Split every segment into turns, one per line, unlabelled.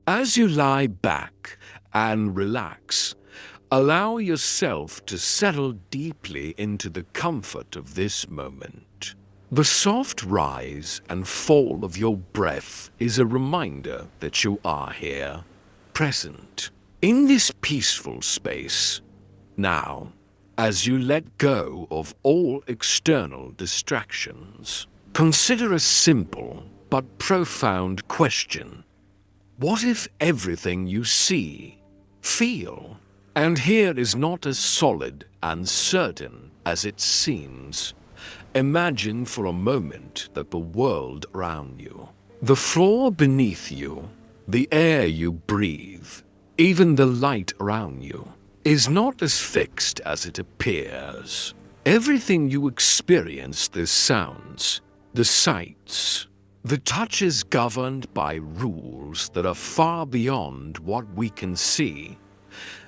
As you lie back and relax, allow yourself to settle deeply into the comfort of this moment. The soft rise and fall of your breath is a reminder that you are here, present, in this peaceful space. Now, as you let go of all external distractions, consider a simple but profound question. What if everything you see, feel, and hear is not as solid and certain as it seems? Imagine for a moment that the world around you, the floor beneath you, the air you breathe, even the light around you, is not as fixed as it appears. Everything you experience, the sounds, the sights, the touch is governed by rules that are far beyond what we can see.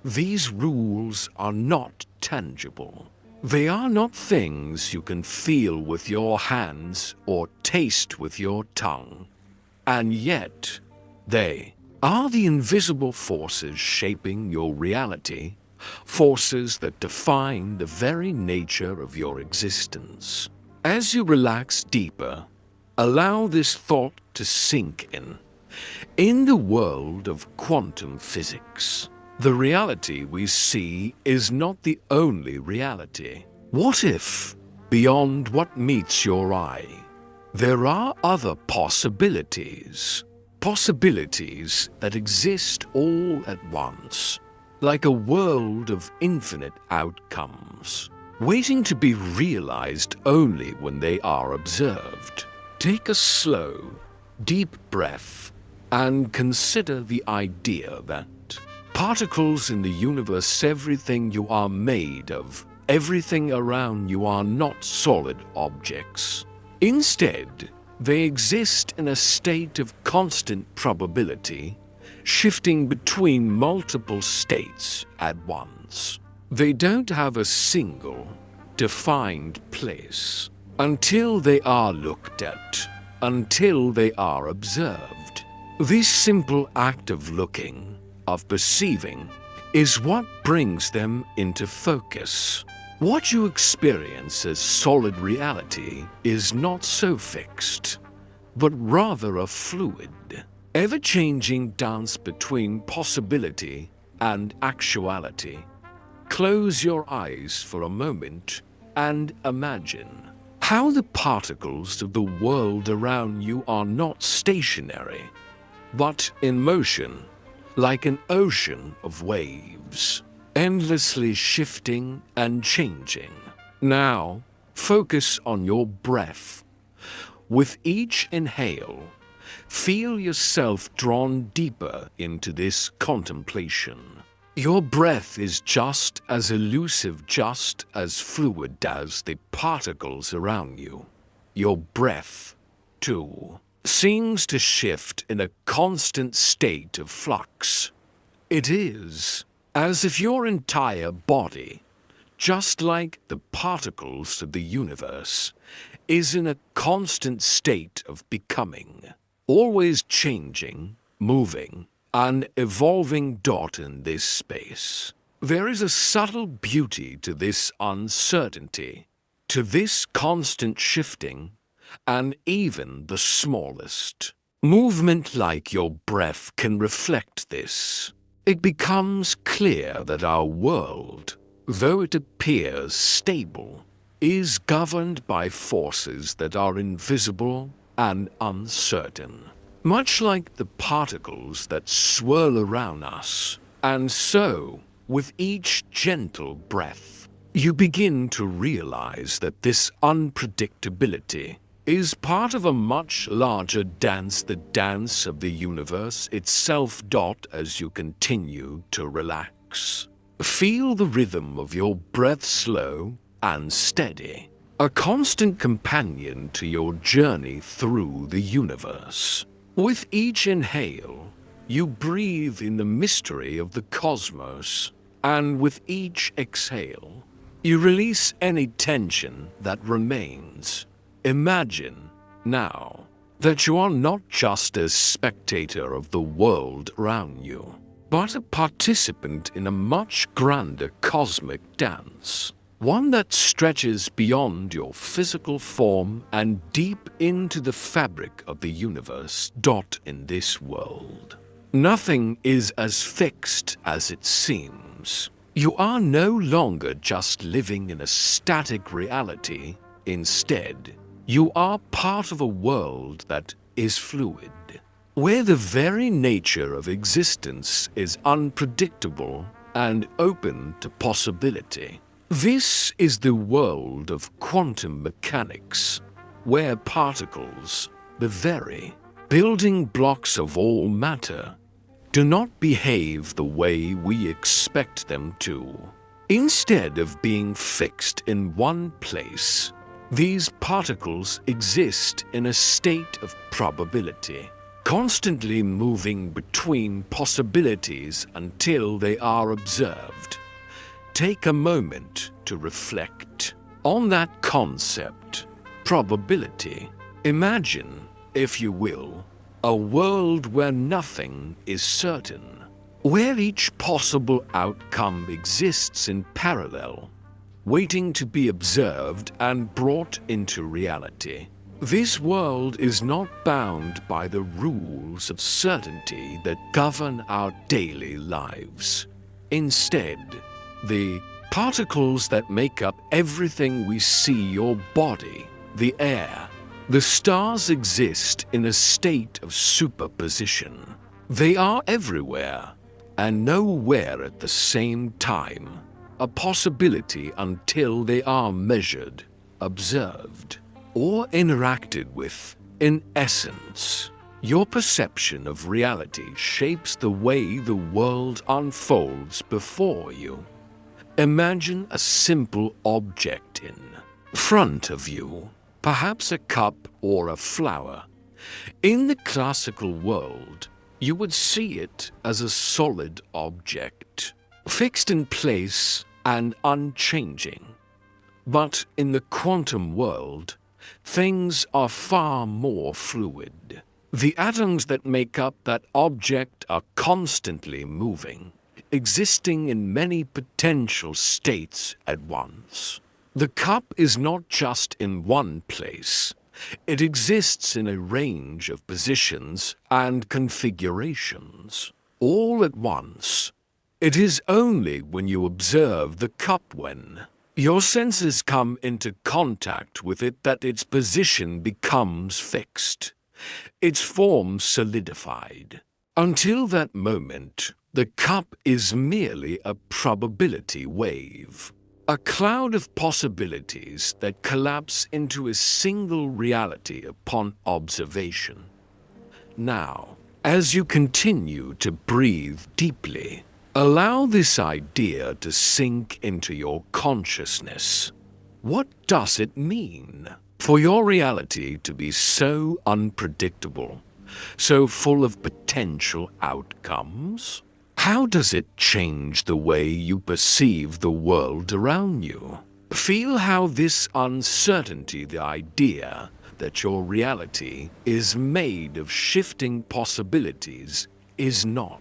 These rules are not tangible. They are not things you can feel with your hands or taste with your tongue. And yet, they are the invisible forces shaping your reality, forces that define the very nature of your existence. As you relax deeper, allow this thought to sink in. In the world of quantum physics, the reality we see is not the only reality. What if, beyond what meets your eye, there are other possibilities? Possibilities that exist all at once, like a world of infinite outcomes, waiting to be realized only when they are observed. Take a slow, deep breath and consider the idea that particles in the universe, everything you are made of, everything around you are not solid objects. Instead, they exist in a state of constant probability, shifting between multiple states at once. They don't have a single, defined place until they are looked at, until they are observed. This simple act of looking, of perceiving, is what brings them into focus. What you experience as solid reality is not so fixed, but rather a fluid, ever-changing dance between possibility and actuality. Close your eyes for a moment and imagine how the particles of the world around you are not stationary, but in motion, like an ocean of waves, endlessly shifting and changing. Now, focus on your breath. With each inhale, feel yourself drawn deeper into this contemplation. Your breath is just as elusive, just as fluid as the particles around you. Your breath, too, seems to shift in a constant state of flux. It is as if your entire body, just like the particles of the universe, is in a constant state of becoming, always changing, moving, an evolving dot in this space. There is a subtle beauty to this uncertainty, to this constant shifting, and even the smallest movement like your breath can reflect this. It becomes clear that our world, though it appears stable, is governed by forces that are invisible and uncertain, much like the particles that swirl around us. And so, with each gentle breath, you begin to realize that this unpredictability is part of a much larger dance, the dance of the universe itself. As you continue to relax, feel the rhythm of your breath, slow and steady, a constant companion to your journey through the universe. With each inhale, you breathe in the mystery of the cosmos, and with each exhale, you release any tension that remains. Imagine, now, that you are not just a spectator of the world around you, but a participant in a much grander cosmic dance, one that stretches beyond your physical form and deep into the fabric of the universe. In this world, nothing is as fixed as it seems. You are no longer just living in a static reality. Instead, you are part of a world that is fluid, where the very nature of existence is unpredictable and open to possibility. This is the world of quantum mechanics, where particles, the very building blocks of all matter, do not behave the way we expect them to. Instead of being fixed in one place, these particles exist in a state of probability, constantly moving between possibilities until they are observed. Take a moment to reflect on that concept, probability. Imagine, if you will, a world where nothing is certain, where each possible outcome exists in parallel, waiting to be observed and brought into reality. This world is not bound by the rules of certainty that govern our daily lives. Instead, the particles that make up everything we see, your body, the air, the stars, exist in a state of superposition. They are everywhere and nowhere at the same time, a possibility until they are measured, observed, or interacted with. In essence, your perception of reality shapes the way the world unfolds before you. Imagine a simple object in front of you, perhaps a cup or a flower. In the classical world, you would see it as a solid object, fixed in place and unchanging. But in the quantum world, things are far more fluid. The atoms that make up that object are constantly moving, existing in many potential states at once. The cup is not just in one place. It exists in a range of positions and configurations, all at once. It is only when you observe the cup, when your senses come into contact with it, that its position becomes fixed, its form solidified. Until that moment, the cup is merely a probability wave, a cloud of possibilities that collapse into a single reality upon observation. Now, as you continue to breathe deeply, allow this idea to sink into your consciousness. What does it mean for your reality to be so unpredictable, so full of potential outcomes? How does it change the way you perceive the world around you? Feel how this uncertainty, the idea that your reality is made of shifting possibilities, is not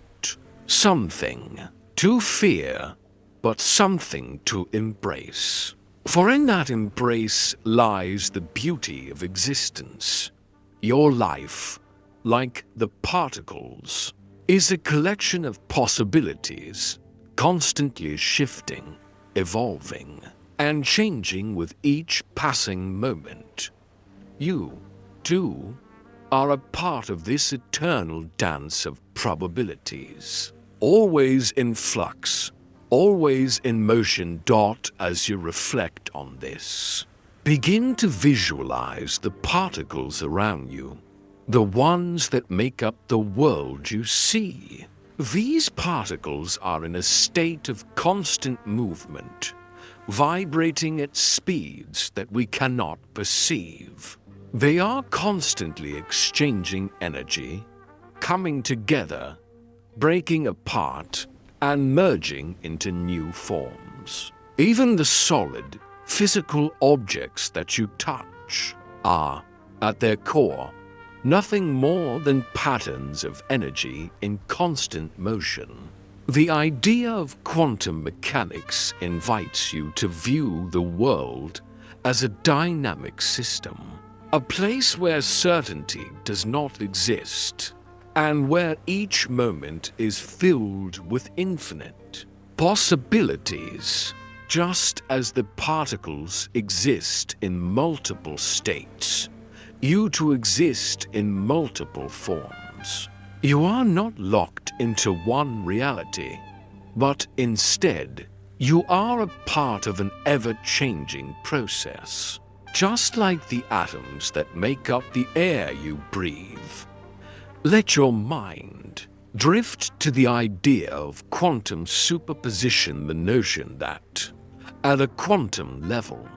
something to fear, but something to embrace. For in that embrace lies the beauty of existence. Your life, like the particles, is a collection of possibilities, constantly shifting, evolving, and changing with each passing moment. You, too, are a part of this eternal dance of probabilities, always in flux, always in motion. As you reflect on this, begin to visualize the particles around you, the ones that make up the world you see. These particles are in a state of constant movement, vibrating at speeds that we cannot perceive. They are constantly exchanging energy, coming together, breaking apart, and merging into new forms. Even the solid, physical objects that you touch are, at their core, nothing more than patterns of energy in constant motion. The idea of quantum mechanics invites you to view the world as a dynamic system, a place where certainty does not exist, and where each moment is filled with infinite possibilities, just as the particles exist in multiple states. You too exist in multiple forms. You are not locked into one reality, but instead, you are a part of an ever-changing process, just like the atoms that make up the air you breathe. Let your mind drift to the idea of quantum superposition, the notion that, at a quantum level,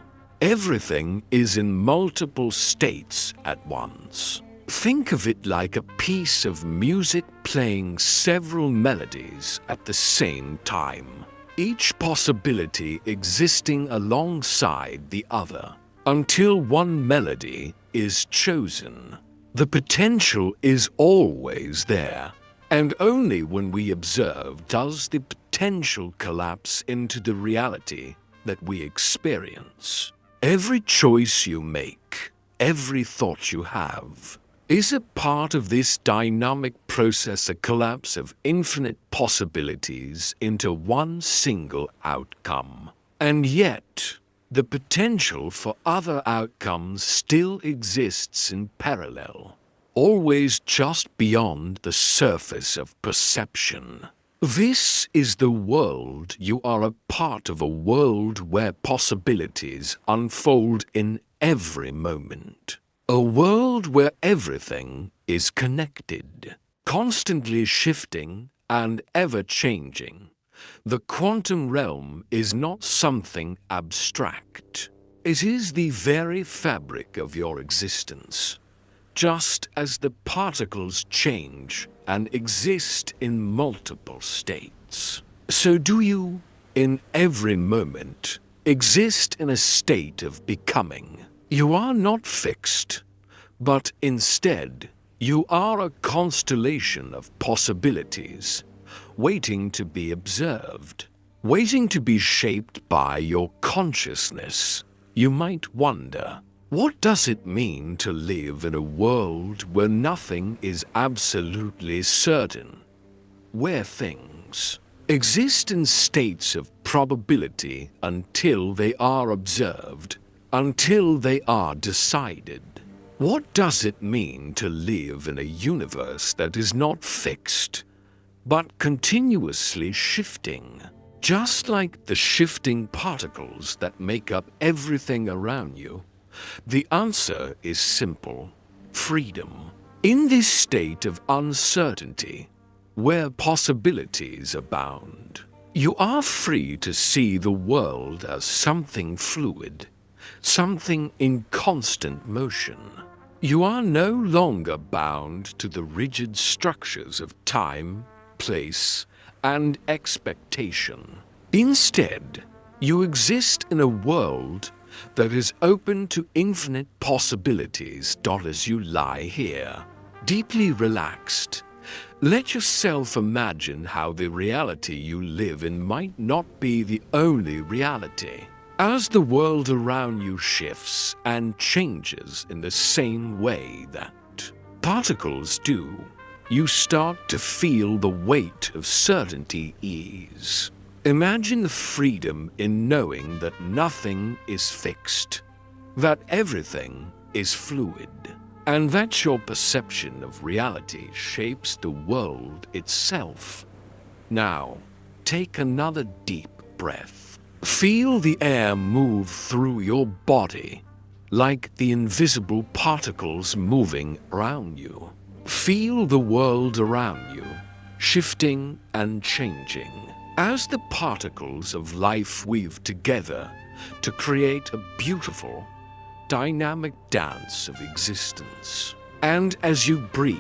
everything is in multiple states at once. Think of it like a piece of music playing several melodies at the same time, each possibility existing alongside the other, until one melody is chosen. The potential is always there, and only when we observe does the potential collapse into the reality that we experience. Every choice you make, every thought you have, is a part of this dynamic process, a collapse of infinite possibilities into one single outcome. And yet, the potential for other outcomes still exists in parallel, always just beyond the surface of perception. This is the world. You are a part of a world where possibilities unfold in every moment. A world where everything is connected, constantly shifting and ever-changing. The quantum realm is not something abstract. It is the very fabric of your existence. Just as the particles change and exist in multiple states, so do you, in every moment, exist in a state of becoming. You are not fixed, but instead, you are a constellation of possibilities, waiting to be observed, waiting to be shaped by your consciousness. You might wonder, what does it mean to live in a world where nothing is absolutely certain, where things exist in states of probability until they are observed, until they are decided? What does it mean to live in a universe that is not fixed, but continuously shifting, just like the shifting particles that make up everything around you? The answer is simple: freedom. In this state of uncertainty, where possibilities abound, you are free to see the world as something fluid, something in constant motion. You are no longer bound to the rigid structures of time, place, and expectation. Instead, you exist in a world that is open to infinite possibilities. As you lie here, deeply relaxed, let yourself imagine how the reality you live in might not be the only reality. As the world around you shifts and changes in the same way that particles do, you start to feel the weight of certainty ease. Imagine the freedom in knowing that nothing is fixed, that everything is fluid, and that your perception of reality shapes the world itself. Now, take another deep breath. Feel the air move through your body, like the invisible particles moving around you. Feel the world around you, shifting and changing, as the particles of life weave together to create a beautiful, dynamic dance of existence. And as you breathe,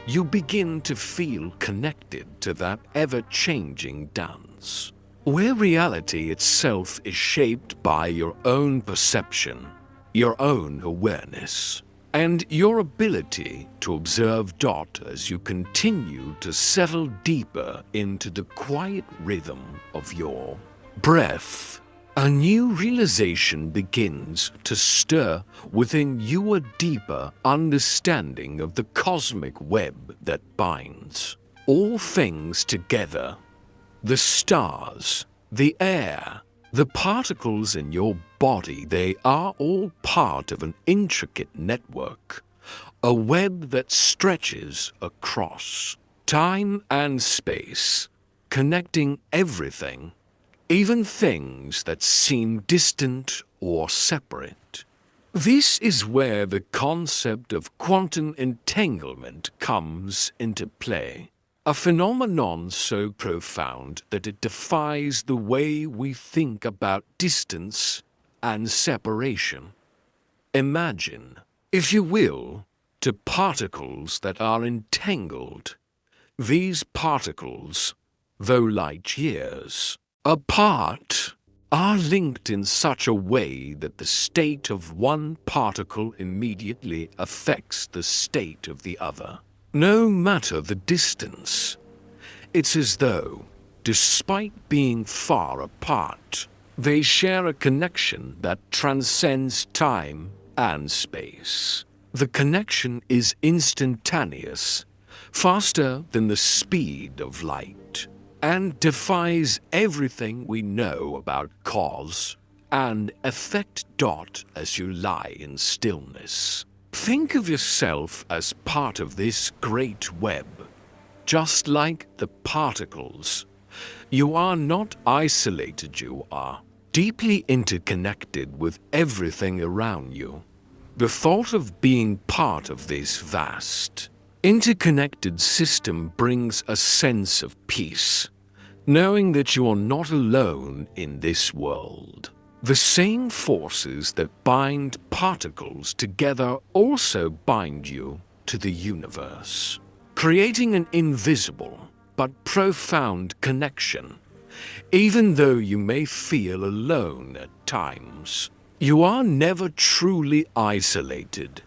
you begin to feel connected to that ever-changing dance, where reality itself is shaped by your own perception, your own awareness. and your ability to observe dot as you continue to settle deeper into the quiet rhythm of your breath. A new realization begins to stir within you, a deeper understanding of the cosmic web that binds all things together. The stars, the air, the particles in your body, they are all part of an intricate network, a web that stretches across time and space, connecting everything, even things that seem distant or separate. This is where the concept of quantum entanglement comes into play, a phenomenon so profound that it defies the way we think about distance and separation. Imagine, if you will, two particles that are entangled. These particles, though light years apart, are linked in such a way that the state of one particle immediately affects the state of the other, no matter the distance. It's as though, despite being far apart, they share a connection that transcends time and space. The connection is instantaneous, faster than the speed of light, and defies everything we know about cause and effect. As you lie in stillness, think of yourself as part of this great web. Just like the particles, you are not isolated, you are deeply interconnected with everything around you. The thought of being part of this vast, interconnected system brings a sense of peace, knowing that you are not alone in this world. The same forces that bind particles together also bind you to the universe, creating an invisible but profound connection. Even though you may feel alone at times, you are never truly isolated.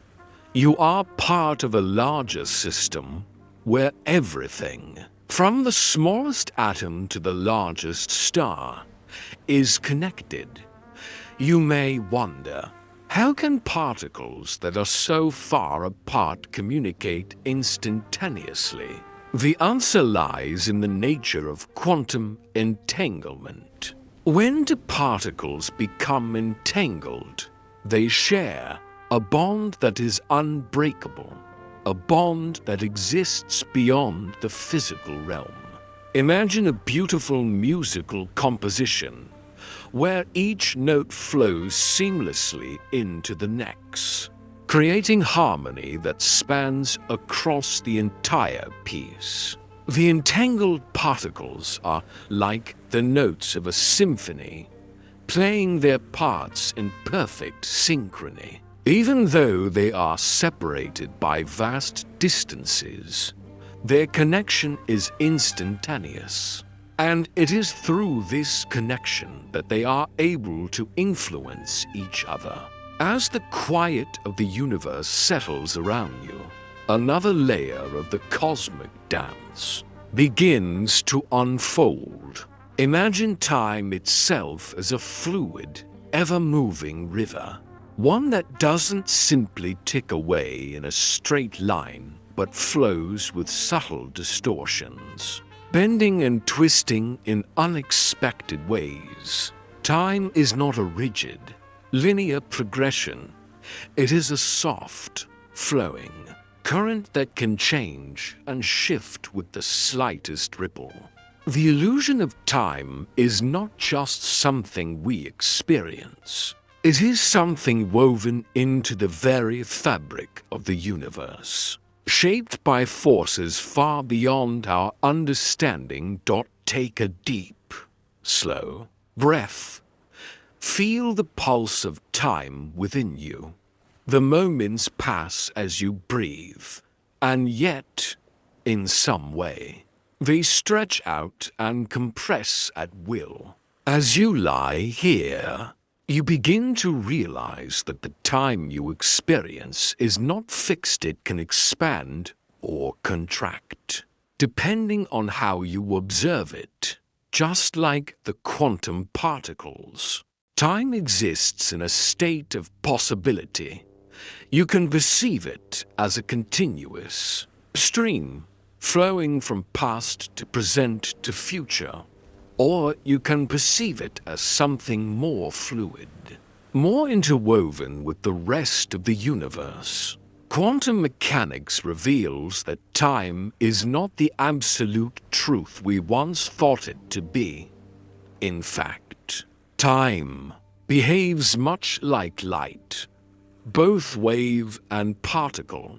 You are part of a larger system where everything, from the smallest atom to the largest star, is connected. You may wonder, how can particles that are so far apart communicate instantaneously? The answer lies in the nature of quantum entanglement. When two particles become entangled, they share a bond that is unbreakable, a bond that exists beyond the physical realm. Imagine a beautiful musical composition where each note flows seamlessly into the next, creating harmony that spans across the entire piece. The entangled particles are like the notes of a symphony, playing their parts in perfect synchrony. Even though they are separated by vast distances, their connection is instantaneous. And it is through this connection that they are able to influence each other. As the quiet of the universe settles around you, another layer of the cosmic dance begins to unfold. Imagine time itself as a fluid, ever-moving river, one that doesn't simply tick away in a straight line, but flows with subtle distortions, bending and twisting in unexpected ways. Time is not a rigid, linear progression. It is a soft, flowing current that can change and shift with the slightest ripple. The illusion of time is not just something we experience. It is something woven into the very fabric of the universe, shaped by forces far beyond our understanding. Take a deep, slow breath. Feel the pulse of time within you. The moments pass as you breathe, and yet, in some way, they stretch out and compress at will. As you lie here, You begin to realize that the time you experience is not fixed. It can expand or contract, depending on how you observe it. Just like the quantum particles, time exists in a state of possibility. You can perceive it as a continuous stream flowing from past to present to future. Or you can perceive it as something more fluid, more interwoven with the rest of the universe. Quantum mechanics reveals that time is not the absolute truth we once thought it to be. In fact, time behaves much like light, both wave and particle,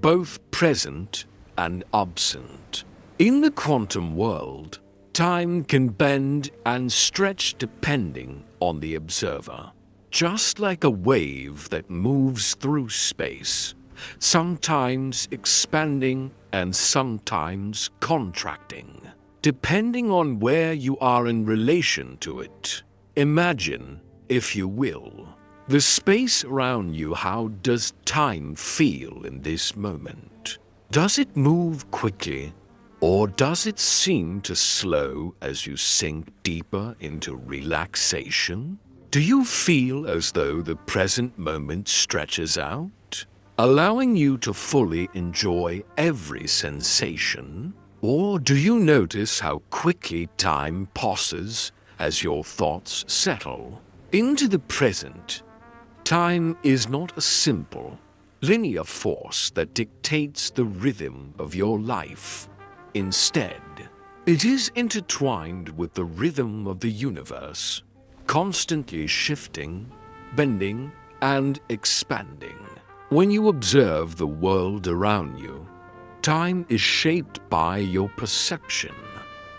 both present and absent. In the quantum world, time can bend and stretch depending on the observer, just like a wave that moves through space, sometimes expanding and sometimes contracting, depending on where you are in relation to it. Imagine, if you will, the space around you. How does time feel in this moment? Does it move quickly? Or does it seem to slow as you sink deeper into relaxation? Do you feel as though the present moment stretches out, allowing you to fully enjoy every sensation? Or do you notice how quickly time passes as your thoughts settle into the present? Time is not a simple, linear force that dictates the rhythm of your life. Instead, it is intertwined with the rhythm of the universe, constantly shifting, bending, and expanding. When you observe the world around you, time is shaped by your perception,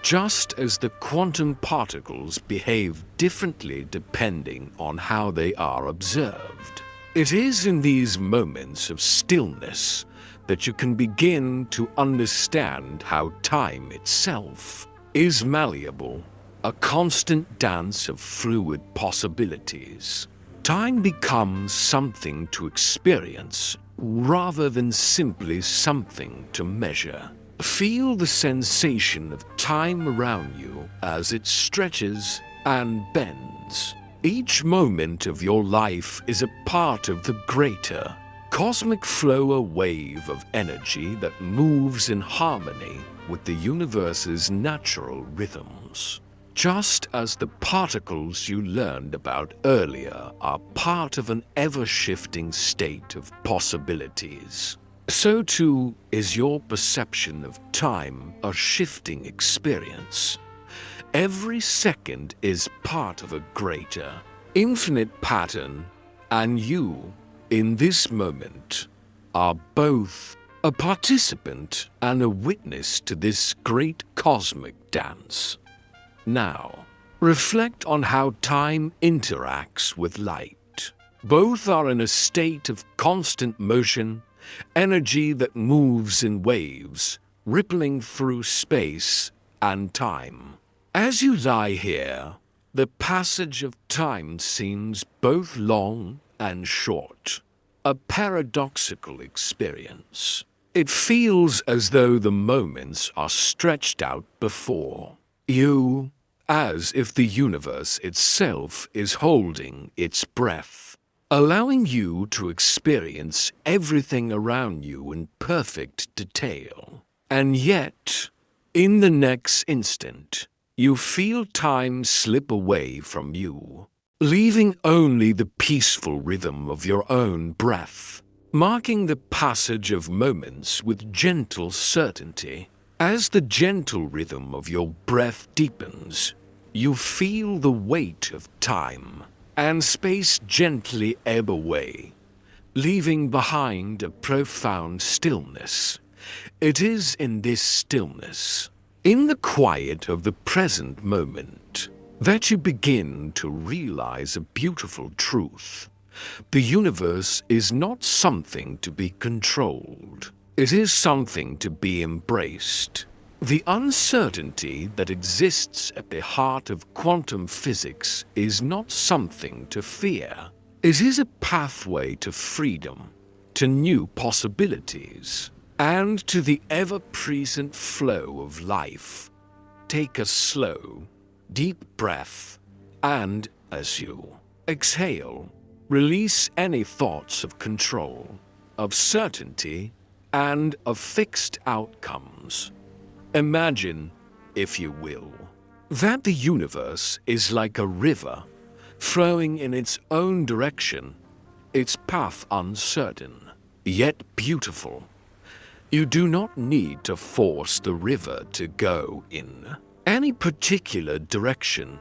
just as the quantum particles behave differently depending on how they are observed. It is in these moments of stillness that you can begin to understand how time itself is malleable, a constant dance of fluid possibilities. Time becomes something to experience rather than simply something to measure. Feel the sensation of time around you as it stretches and bends. Each moment of your life is a part of the greater cosmic flow, a wave of energy that moves in harmony with the universe's natural rhythms. Just as the particles you learned about earlier are part of an ever-shifting state of possibilities, so too is your perception of time a shifting experience. Every second is part of a greater, infinite pattern, and you, in this moment, are both a participant and a witness to this great cosmic dance. Now, reflect on how time interacts with light. Both are in a state of constant motion, energy that moves in waves, rippling through space and time. As you lie here, the passage of time seems both long and short, a paradoxical experience. It feels as though the moments are stretched out before you, as if the universe itself is holding its breath, allowing you to experience everything around you in perfect detail. And yet, in the next instant, you feel time slip away from you, leaving only the peaceful rhythm of your own breath, marking the passage of moments with gentle certainty. As the gentle rhythm of your breath deepens, you feel the weight of time and space gently ebb away, leaving behind a profound stillness. It is in this stillness, in the quiet of the present moment, that you begin to realize a beautiful truth. The universe is not something to be controlled. It is something to be embraced. The uncertainty that exists at the heart of quantum physics is not something to fear. It is a pathway to freedom, to new possibilities, and to the ever-present flow of life. Take a slow, deep breath, and as you exhale, release any thoughts of control, of certainty, and of fixed outcomes. Imagine, if you will, that the universe is like a river, flowing in its own direction, its path uncertain, yet beautiful. You do not need to force the river to go in any particular direction.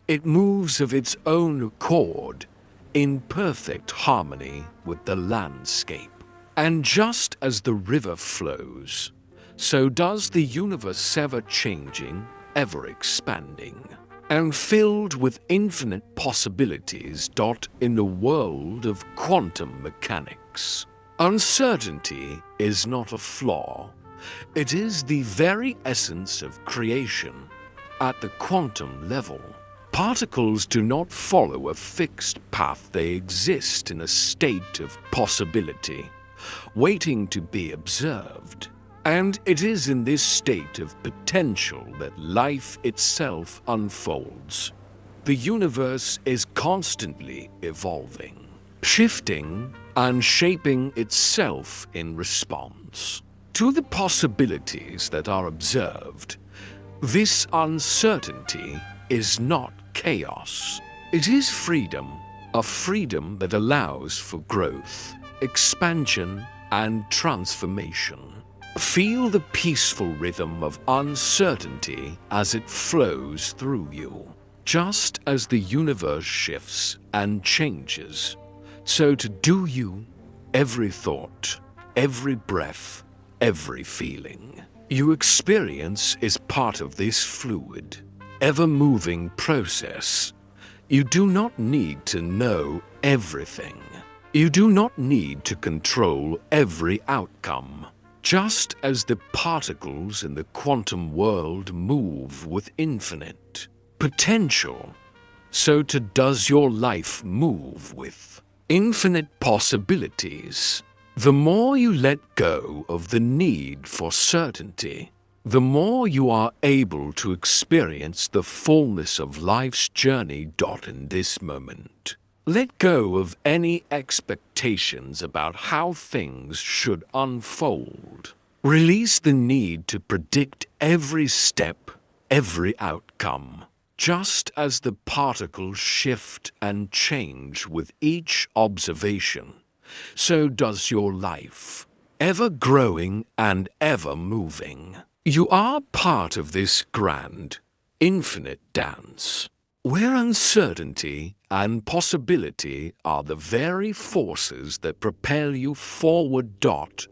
It moves of its own accord, in perfect harmony with the landscape. And just as the river flows, so does the universe, ever-changing, ever-expanding, and filled with infinite possibilities. In the world of quantum mechanics, uncertainty is not a flaw. It is the very essence of creation. At the quantum level, particles do not follow a fixed path. They exist in a state of possibility, waiting to be observed. And it is in this state of potential that life itself unfolds. The universe is constantly evolving, shifting, and shaping itself in response to the possibilities that are observed. This uncertainty is not chaos. It is freedom, a freedom that allows for growth, expansion, and transformation. Feel the peaceful rhythm of uncertainty as it flows through you. Just as the universe shifts and changes, so to do you, every thought, every breath, every feeling you experience is part of this fluid, ever-moving process. You do not need to know everything. You do not need to control every outcome. Just as the particles in the quantum world move with infinite potential, so too does your life move with infinite possibilities. The more you let go of the need for certainty, the more you are able to experience the fullness of life's journey. In this moment, let go of any expectations about how things should unfold. Release the need to predict every step, every outcome. Just as the particles shift and change with each observation, so does your life, ever growing and ever moving. You are part of this grand, infinite dance, where uncertainty and possibility are the very forces that propel you forward.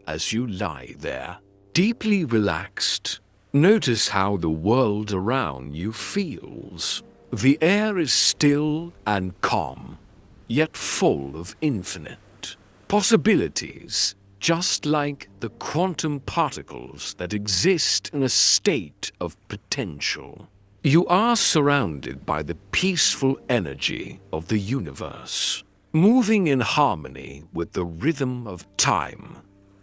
As you lie there, deeply relaxed, notice how the world around you feels. The air is still and calm, yet full of infinite possibilities, just like the quantum particles that exist in a state of potential. You are surrounded by the peaceful energy of the universe, moving in harmony with the rhythm of time.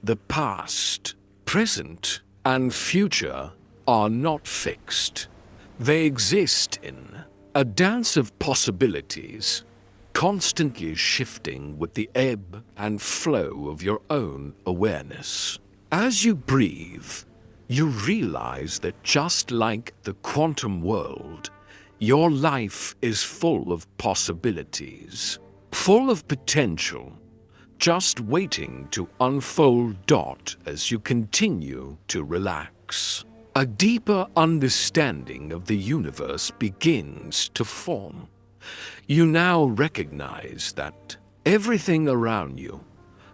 The past, present, and future are not fixed. They exist in a dance of possibilities, constantly shifting with the ebb and flow of your own awareness. As you breathe, you realize that just like the quantum world, your life is full of possibilities, full of potential, just waiting to unfold. As you continue to relax, a deeper understanding of the universe begins to form. You now recognize that everything around you,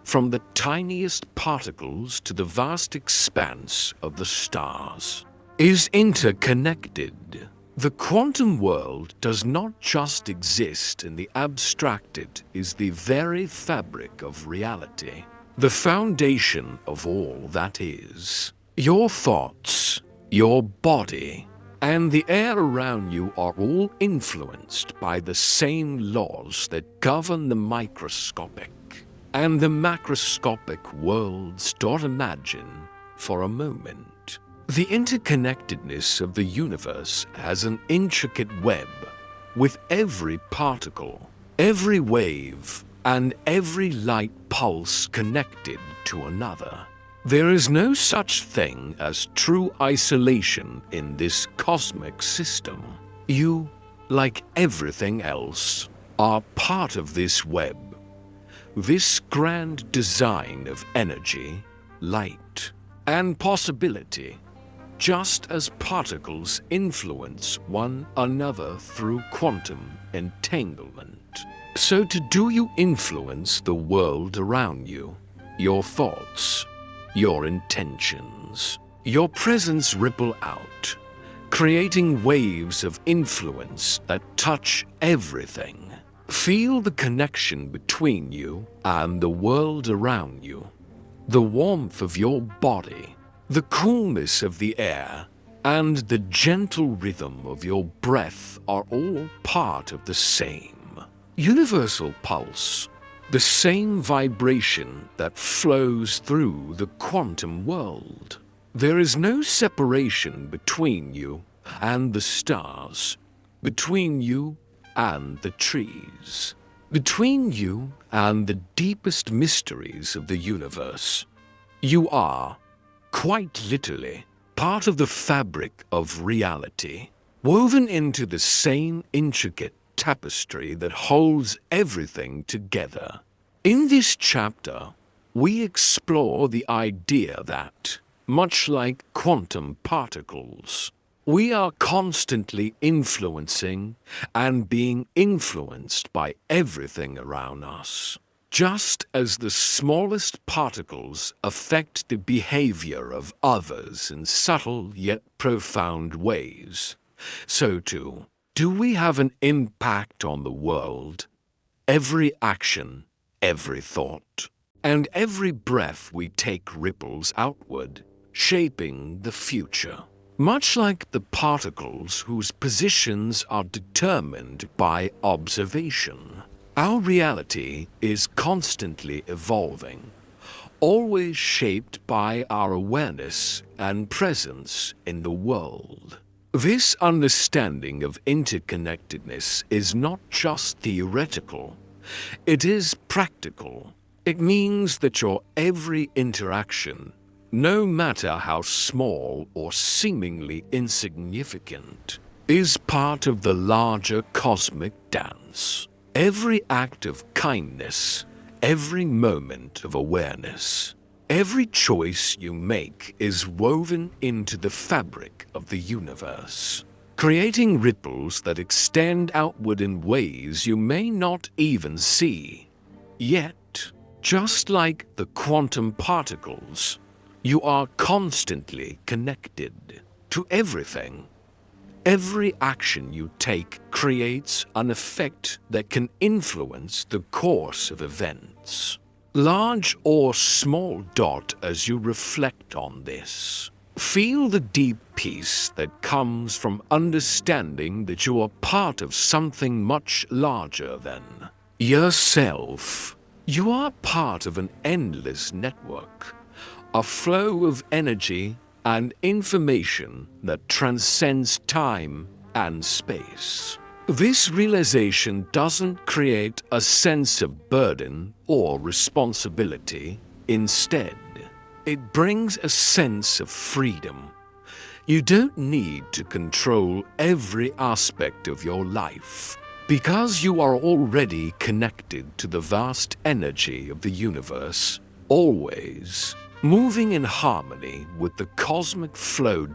from the tiniest particles to the vast expanse of the stars, is interconnected. The quantum world does not just exist in the abstract, it is the very fabric of reality, the foundation of all that is. Your thoughts, your body, and the air around you are all influenced by the same laws that govern the microscopic and the macroscopic worlds. Imagine for a moment the interconnectedness of the universe as an intricate web, with every particle, every wave, and every light pulse connected to another. There is no such thing as true isolation in this cosmic system. You, like everything else, are part of this web, this grand design of energy, light, and possibility, just as particles influence one another through quantum entanglement. So do you influence the world around you, your thoughts, your intentions. Your presence ripple out, creating waves of influence that touch everything. Feel the connection between you and the world around you. The warmth of your body, the coolness of the air, and the gentle rhythm of your breath are all part of the same universal pulse. The same vibration that flows through the quantum world. There is no separation between you and the stars, between you and the trees, between you and the deepest mysteries of the universe. You are, quite literally, part of the fabric of reality, woven into the same intricate tapestry that holds everything together. In this chapter, we explore the idea that, much like quantum particles, we are constantly influencing and being influenced by everything around us. Just as the smallest particles affect the behavior of others in subtle yet profound ways, so too do we have an impact on the world. Every action, every thought, and every breath we take ripples outward, shaping the future. Much like the particles whose positions are determined by observation, our reality is constantly evolving, always shaped by our awareness and presence in the world. This understanding of interconnectedness is not just theoretical, it is practical. It means that your every interaction, no matter how small or seemingly insignificant, is part of the larger cosmic dance. Every act of kindness, every moment of awareness, every choice you make is woven into the fabric of the universe, creating ripples that extend outward in ways you may not even see. Yet, just like the quantum particles, you are constantly connected to everything. Every action you take creates an effect that can influence the course of events, large or small. As you reflect on this, feel the deep peace that comes from understanding that you are part of something much larger than yourself. You are part of an endless network, a flow of energy and information that transcends time and space. This realization doesn't create a sense of burden or responsibility. Instead, it brings a sense of freedom. You don't need to control every aspect of your life, because you are already connected to the vast energy of the universe, always moving in harmony with the cosmic flow.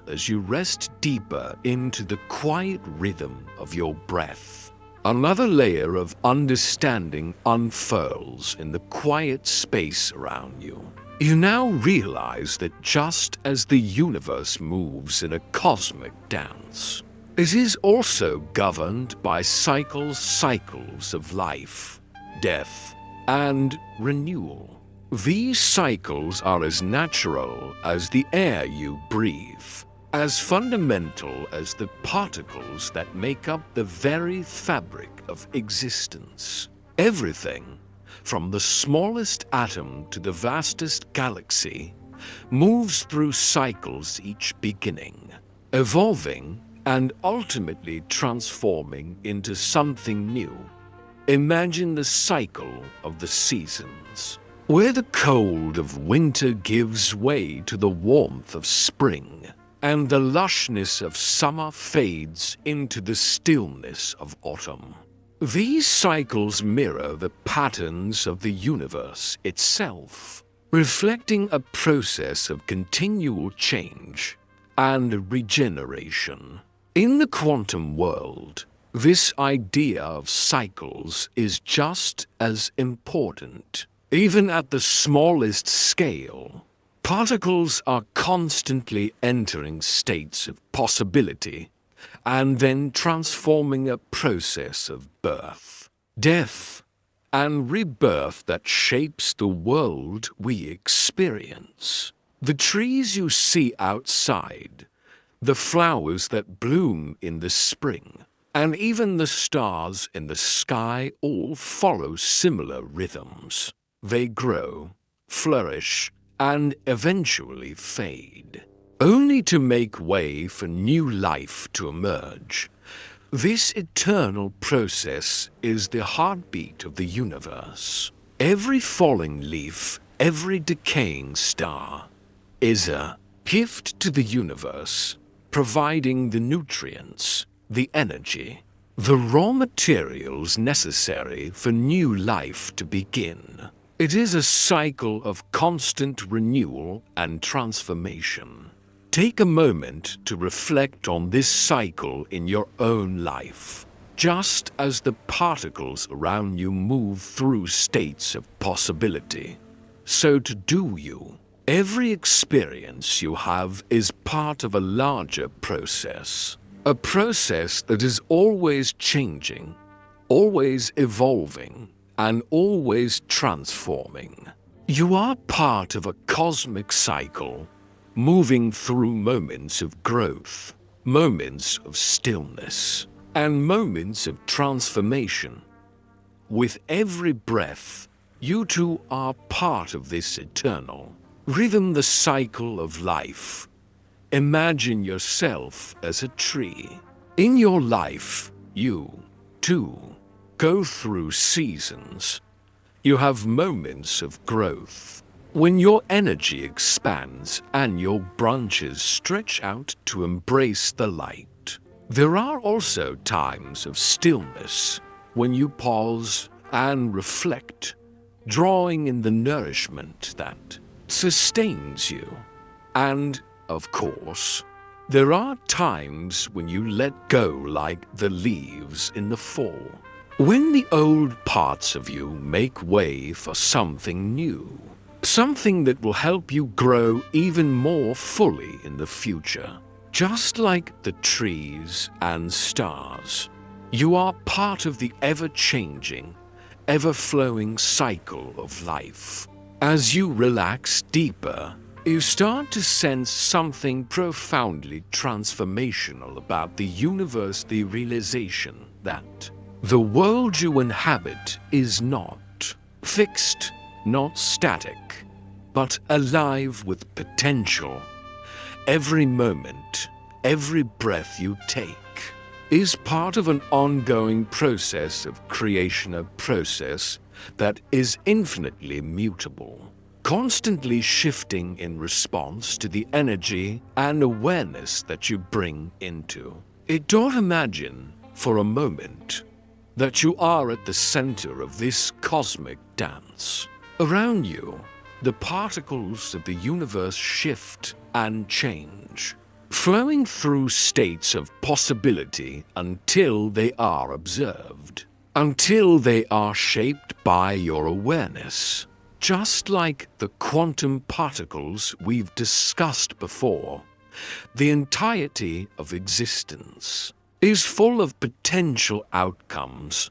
As you rest deeper into the quiet rhythm of your breath, another layer of understanding unfurls in the quiet space around you. You now realize that just as the universe moves in a cosmic dance, it is also governed by cycles of life, death, and renewal. These cycles are as natural as the air you breathe, as fundamental as the particles that make up the very fabric of existence. Everything, from the smallest atom to the vastest galaxy, moves through cycles each beginning, evolving and ultimately transforming into something new. Imagine the cycle of the seasons, where the cold of winter gives way to the warmth of spring, and the lushness of summer fades into the stillness of autumn. These cycles mirror the patterns of the universe itself, reflecting a process of continual change and regeneration. In the quantum world, this idea of cycles is just as important. Even at the smallest scale, particles are constantly entering states of possibility and then transforming, a process of birth, death, and rebirth that shapes the world we experience. The trees you see outside, the flowers that bloom in the spring, and even the stars in the sky all follow similar rhythms. They grow, flourish, and eventually fade, only to make way for new life to emerge. This eternal process is the heartbeat of the universe. Every falling leaf, every decaying star, is a gift to the universe, providing the nutrients, the energy, the raw materials necessary for new life to begin. It is a cycle of constant renewal and transformation. Take a moment to reflect on this cycle in your own life. Just as the particles around you move through states of possibility, so too do you. Every experience you have is part of a larger process. A process that is always changing, always evolving, and always transforming. You are part of a cosmic cycle, moving through moments of growth, moments of stillness, and moments of transformation. With every breath, you too are part of this eternal rhythm, the cycle of life. Imagine yourself as a tree. In your life, you, too, go through seasons. You have moments of growth, when your energy expands and your branches stretch out to embrace the light. There are also times of stillness, when you pause and reflect, drawing in the nourishment that sustains you. And, of course, there are times when you let go, like the leaves in the fall, when the old parts of you make way for something new, something that will help you grow even more fully in the future. Just like the trees and stars, you are part of the ever-changing, ever-flowing cycle of life. As you relax deeper, you start to sense something profoundly transformational about the universe, the realization that the world you inhabit is not fixed, not static, but alive with potential. Every moment, every breath you take is part of an ongoing process of creation, a process that is infinitely mutable, constantly shifting in response to the energy and awareness that you bring into it. Don't imagine for a moment that you are at the center of this cosmic dance. Around you, the particles of the universe shift and change, flowing through states of possibility until they are observed, until they are shaped by your awareness. Just like the quantum particles we've discussed before, the entirety of existence is full of potential outcomes,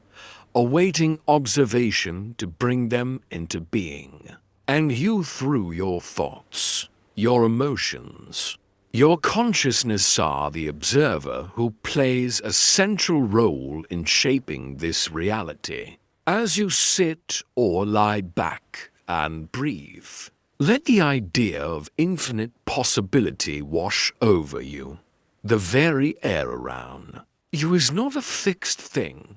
awaiting observation to bring them into being. And you, through your thoughts, your emotions, Your consciousness are the observer who plays a central role in shaping this reality. As you sit or lie back and breathe, let the idea of infinite possibility wash over you. The very air around you is not a fixed thing.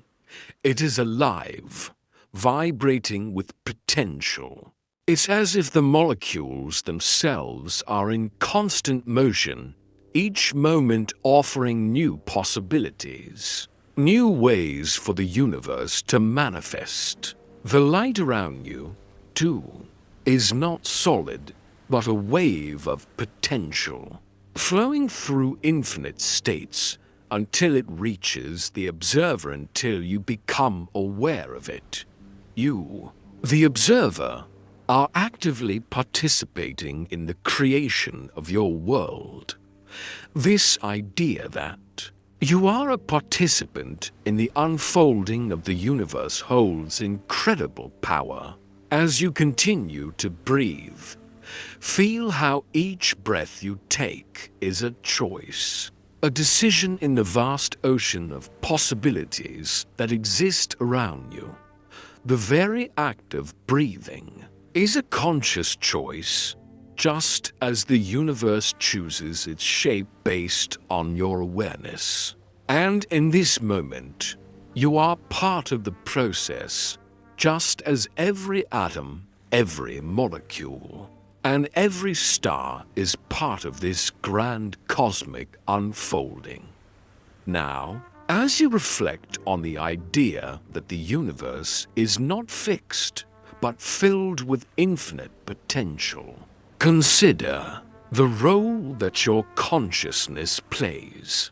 It is alive, vibrating with potential. It's as if the molecules themselves are in constant motion, each moment offering new possibilities, new ways for the universe to manifest. The light around you, too, is not solid, but a wave of potential, flowing through infinite states until it reaches the observer, until you become aware of it. You, the observer, are actively participating in the creation of your world. This idea that you are a participant in the unfolding of the universe holds incredible power. As you continue to breathe, feel how each breath you take is a choice, a decision in the vast ocean of possibilities that exist around you. The very act of breathing is a conscious choice, just as the universe chooses its shape based on your awareness. And in this moment, you are part of the process, just as every atom, every molecule, and every star is part of this grand cosmic unfolding. Now, as you reflect on the idea that the universe is not fixed, but filled with infinite potential, consider the role that your consciousness plays.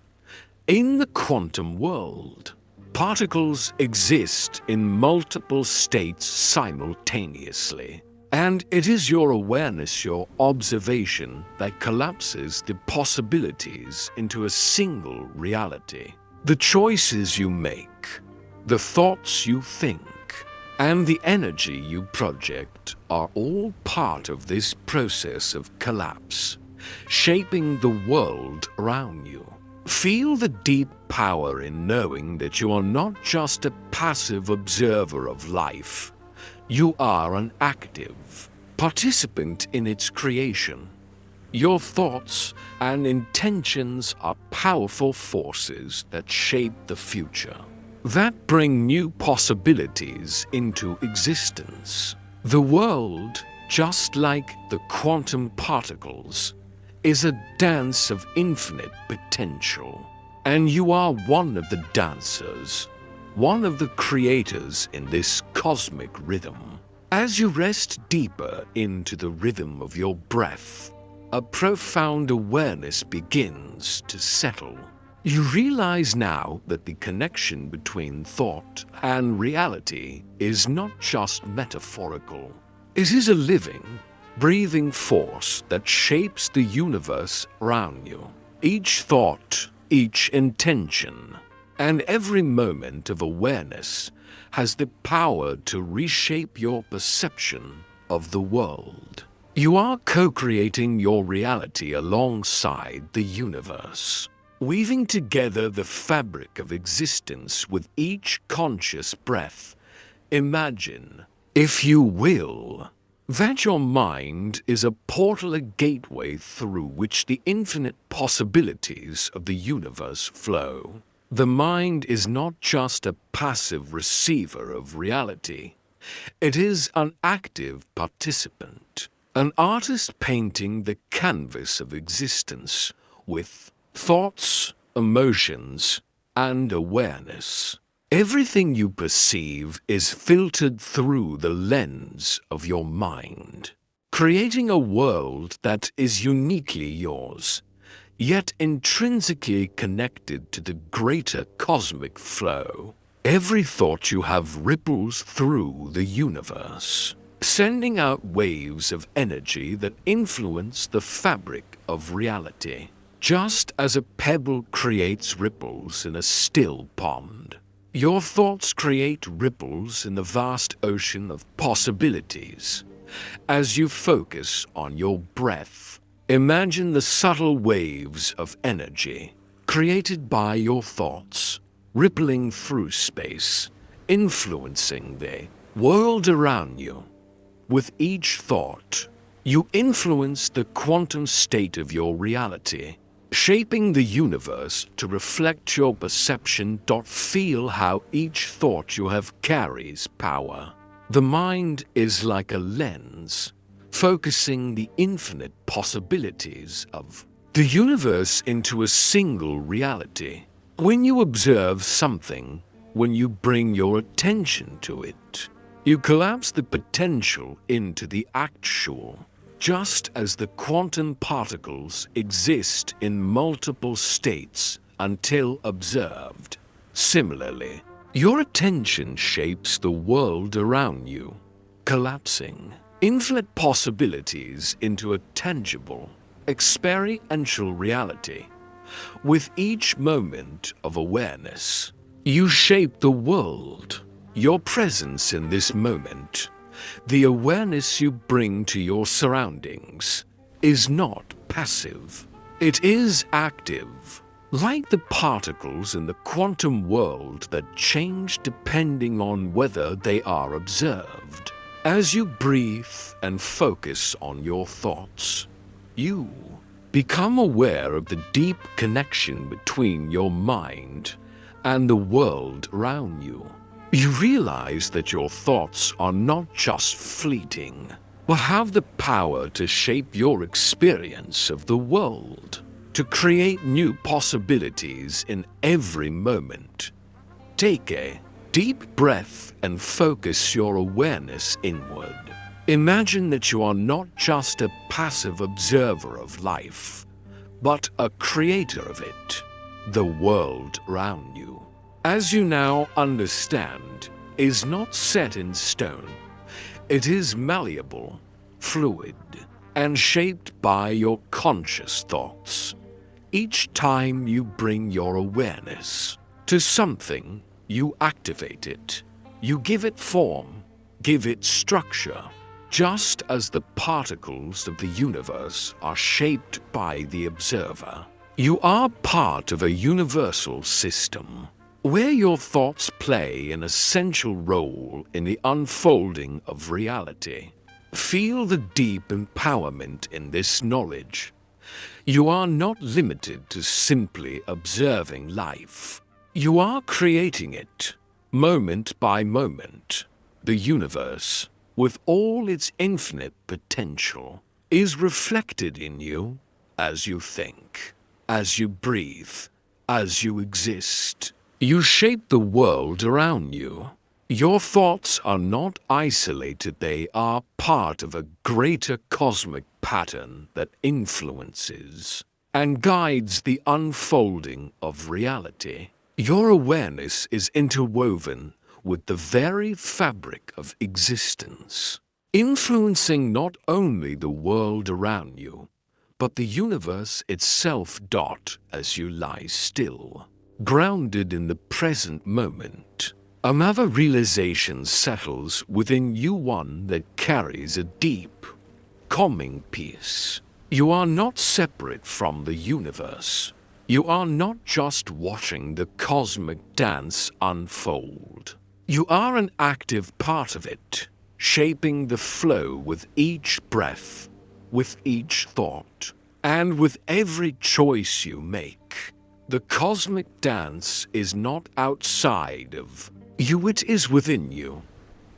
In the quantum world, particles exist in multiple states simultaneously, and it is your awareness, your observation, that collapses the possibilities into a single reality. The choices you make, the thoughts you think, and the energy you project are all part of this process of collapse, shaping the world around you. Feel the deep power in knowing that you are not just a passive observer of life. You are an active participant in its creation. Your thoughts and intentions are powerful forces that shape the future, that bring new possibilities into existence. The world, just like the quantum particles, is a dance of infinite potential, and you are one of the dancers, one of the creators in this cosmic rhythm. As you rest deeper into the rhythm of your breath, a profound awareness begins to settle. You realize now that the connection between thought and reality is not just metaphorical. It is a living, breathing force that shapes the universe around you. Each thought, each intention, and every moment of awareness has the power to reshape your perception of the world. You are co-creating your reality alongside the universe, weaving together the fabric of existence with each conscious breath. Imagine, if you will, that your mind is a portal, a gateway through which the infinite possibilities of the universe flow. The mind is not just a passive receiver of reality. It is an active participant, an artist painting the canvas of existence with thoughts, emotions, and awareness. Everything you perceive is filtered through the lens of your mind, creating a world that is uniquely yours, yet intrinsically connected to the greater cosmic flow. Every thought you have ripples through the universe, sending out waves of energy that influence the fabric of reality, just as a pebble creates ripples in a still pond. Your thoughts create ripples in the vast ocean of possibilities. As you focus on your breath, Imagine the subtle waves of energy created by your thoughts, rippling through space, influencing the world around you. With each thought, you influence the quantum state of your reality, shaping the universe to reflect your perception. Feel how each thought you have carries power. The mind is like a lens, focusing the infinite possibilities of the universe into a single reality. When you observe something, when you bring your attention to it, you collapse the potential into the actual. Just as the quantum particles exist in multiple states until observed, similarly, your attention shapes the world around you, collapsing infinite possibilities into a tangible, experiential reality. With each moment of awareness, you shape the world. Your presence in this moment, the awareness you bring to your surroundings, is not passive. It is active, like the particles in the quantum world that change depending on whether they are observed. As you breathe and focus on your thoughts, you become aware of the deep connection between your mind and the world around you. You realize that your thoughts are not just fleeting, but have the power to shape your experience of the world, to create new possibilities in every moment. Take a deep breath and focus your awareness inward. Imagine that you are not just a passive observer of life, but a creator of it, the world around you. As you now understand, is not set in stone. It is malleable, fluid, and shaped by your conscious thoughts. Each time you bring your awareness to something, you activate it. You give it form, give it structure, just as the particles of the universe are shaped by the observer. You are part of a universal system, where your thoughts play an essential role in the unfolding of reality. Feel the deep empowerment in this knowledge. You are not limited to simply observing life. You are creating it, moment by moment. The universe, with all its infinite potential, is reflected in you as you think, as you breathe, as you exist. You shape the world around you. Your thoughts are not isolated, they are part of a greater cosmic pattern that influences and guides the unfolding of reality. Your awareness is interwoven with the very fabric of existence, influencing not only the world around you, but the universe itself. As you lie still, grounded in the present moment, another realization settles within you, one that carries a deep, calming peace. You are not separate from the universe. You are not just watching the cosmic dance unfold. You are an active part of it, shaping the flow with each breath, with each thought, and with every choice you make. The cosmic dance is not outside of you, it is within you,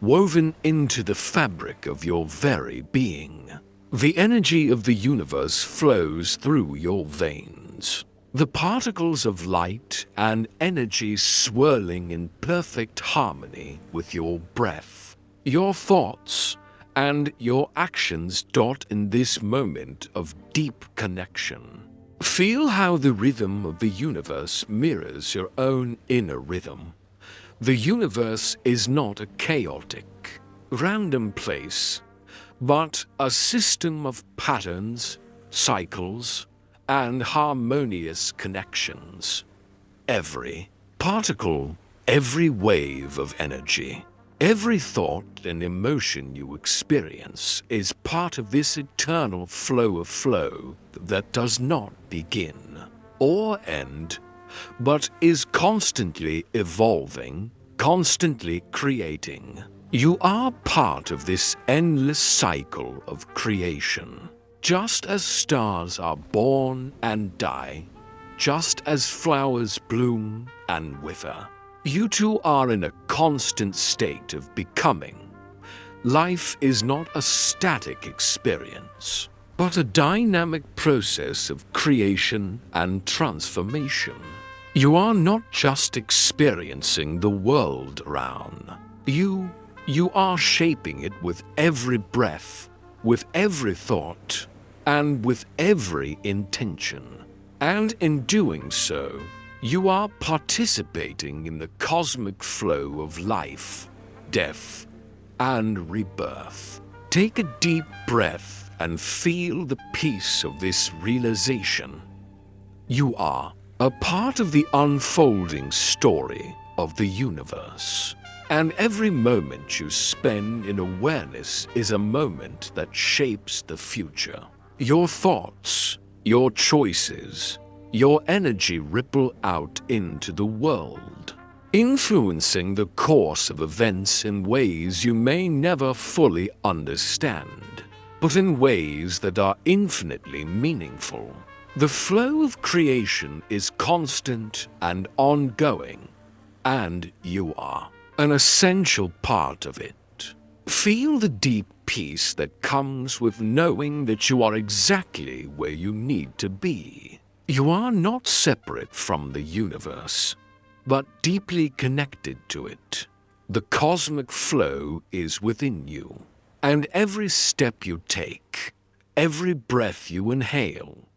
woven into the fabric of your very being. The energy of the universe flows through your veins, the particles of light and energy swirling in perfect harmony with your breath, your thoughts, and your actions. In this moment of deep connection, feel how the rhythm of the universe mirrors your own inner rhythm. The universe is not a chaotic, random place, but a system of patterns, cycles, and harmonious connections. Every particle, every wave of energy, Every thought and emotion you experience is part of this eternal flow that does not begin or end, but is constantly evolving, constantly creating. You are part of this endless cycle of creation. Just as stars are born and die, just as flowers bloom and wither, you too are in a constant state of becoming. Life is not a static experience, but a dynamic process of creation and transformation. You are not just experiencing the world around. You are shaping it with every breath, with every thought, and with every intention. And in doing so, you are participating in the cosmic flow of life, death, and rebirth. Take a deep breath and feel the peace of this realization. You are a part of the unfolding story of the universe. And every moment you spend in awareness is a moment that shapes the future. Your thoughts, your choices, your energy ripple out into the world, influencing the course of events in ways you may never fully understand, but in ways that are infinitely meaningful. The flow of creation is constant and ongoing, and you are an essential part of it. Feel the deep peace that comes with knowing that you are exactly where you need to be. You are not separate from the universe, but deeply connected to it. The cosmic flow is within you, and every step you take, every breath you inhale,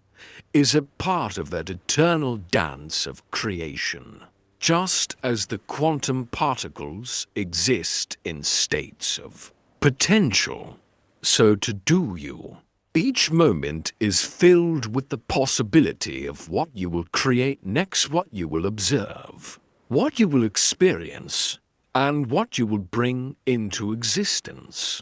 is a part of that eternal dance of creation. Just as the quantum particles exist in states of potential, so too do you. Each moment is filled with the possibility of what you will create next, what you will observe, what you will experience, and what you will bring into existence.